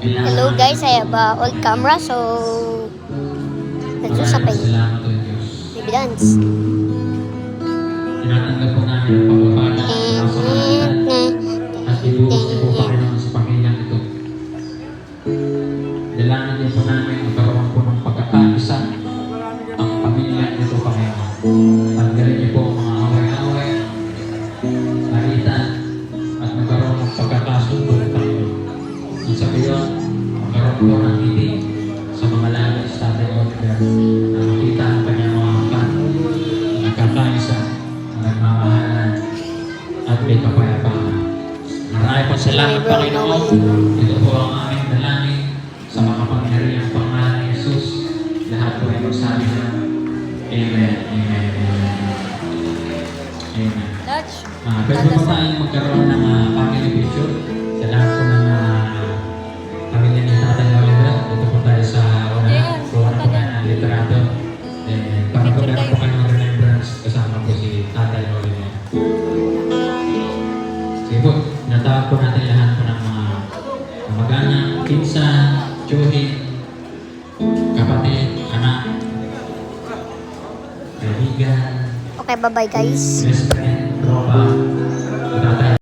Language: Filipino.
Hello guys, I have old camera, so let's do something. Baby dance. Tinatanggap po namin ang pagpapala ng pangalanan at ibuhos niyo po Panginoon sa pamilyang ito. Dalangin niyo po namin ang karoon po ng pagkakaisa ang pamilyang ito, Panginoon. Tanggalin niyo po ang mga away-away, alitan, at magkaroon ng pagkakasundo, Panginoon. Ang sa gayon, magkaroon po ng ngiti sa mga langit sa ating Oliver na makita ang kanyang mga makan, nagkakaisa, nagmamahalan, at may kapayapaan. Maraming po salamat, Panginoon. Ito po ang aming dalangin sa makapangyarihang pangalan ni Jesus. Lahat po ay magsabi na Amen, Amen, Amen. Amen. Pwede po tayong magkaroon ng family picture sa lahat po ng pamilya ni Tatay Oliver. Ito po tayo sa unang po ng literato. Para po meron po kayo ng remembrance kasama po si Tatay Oliver. Sige po, natawag po natin lahat po ng mga kamag-anak, pinsan, tiyuhin, kapatid, anak, kaibigan, Okay, bye-bye guys. best friend, tropa,